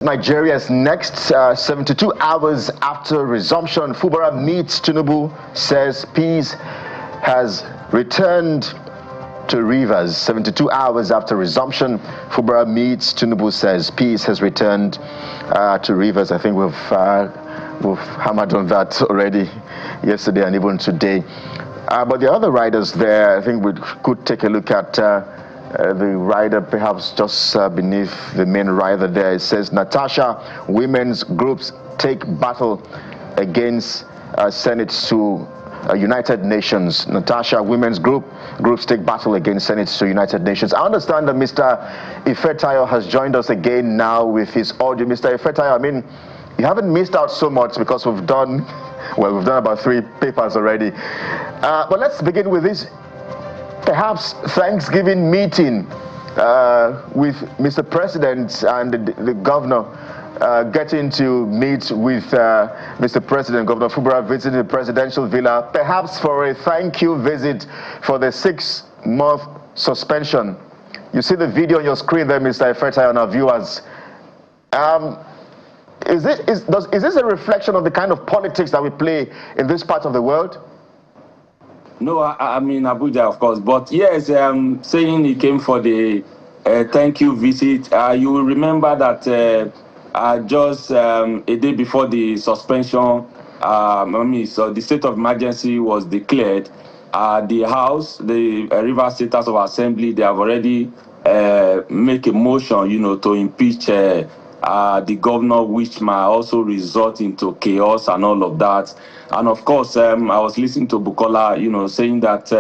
Nigeria is next. 72 hours after resumption, Fubara meets Tinubu, says peace has returned to Rivers. 72 hours after resumption, Fubara meets Tinubu, says peace has returned to Rivers. I think we've hammered on that already yesterday and even today. But the other riders there, I think we could take a look at the rider perhaps just beneath the main rider there. It says, Natasha, women's groups take battle against Senate to United Nations. Natasha, women's groups take battle against Senate to United Nations. I understand that Mr. Ifetayo has joined us again now with his audio. Mr. Ifetayo, I mean, you haven't missed out so much because we've done about 3 papers already. But let's begin with this perhaps Thanksgiving meeting with Mr. President and the governor, getting to meet with Mr. President. Governor Fubara visiting the presidential villa, perhaps for a thank you visit for the 6-month suspension. You see the video on your screen there, Mr. Ifetayo, and our viewers. Is this a reflection of the kind of politics that we play in this part of the world? No, I mean Abuja, of course, but yes, saying he came for the thank you visit. You will remember that just a day before the suspension, so the state of emergency was declared. The House, the Rivers State House of Assembly, they have already make a motion, to impeach the governor, which might also result into chaos and all of that. And of course, I was listening to Bukola, saying that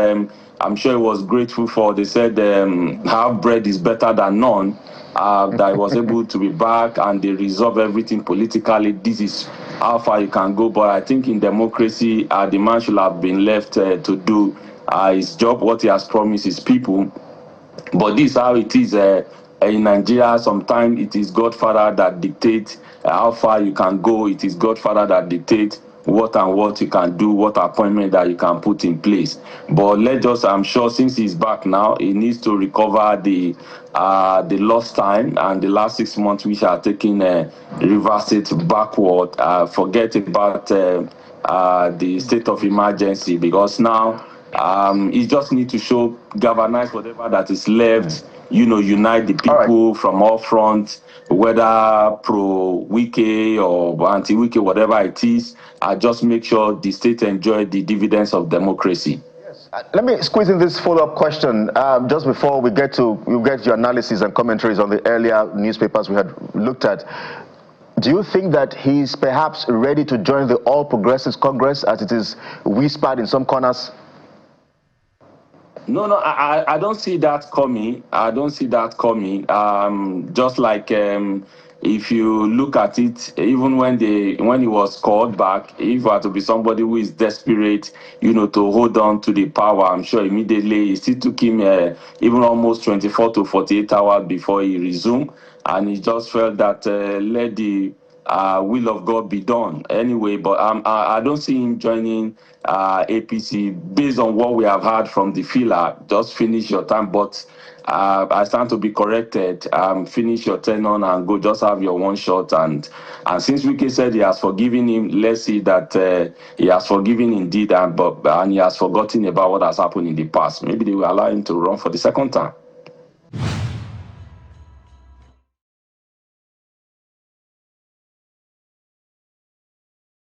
I'm sure he was grateful for, they said, half bread is better than none, that he was able to be back and they resolve everything politically. This is how far you can go. But I think in democracy, the man should have been left to do his job, what he has promised his people. But this is how it is in Nigeria. Sometimes it is Godfather that dictates how far you can go. It is Godfather that dictates what you can do, what appointment that you can put in place. But I'm sure since he's back now, he needs to recover the lost time and the last 6 months which are taking Rivers State backward. Forget about the state of emergency, because now he just need to galvanize whatever that is left, unite the people from all fronts, whether pro-Wike or anti-Wike, whatever it is, just make sure the state enjoy the dividends of democracy. Yes. Let me squeeze in this follow-up question just before we get your analysis and commentaries on the earlier newspapers we had looked at. Do you think that he's perhaps ready to join the All Progressives Congress, as it is whispered in some corners? No, I don't see that coming. I don't see that coming. Just like if you look at it, even when he was called back, if you are to be somebody who is desperate, to hold on to the power, I'm sure immediately it still took him even almost 24 to 48 hours before he resumed, and he just felt that let the will of God be done anyway. But I don't see him joining APC based on what we have heard from the filler. Just finish your time, but I stand to be corrected. Finish your tenure and go. Just have your one shot. And since Wike said he has forgiven him, let's see that he has forgiven indeed, and he has forgotten about what has happened in the past. Maybe they will allow him to run for the second time.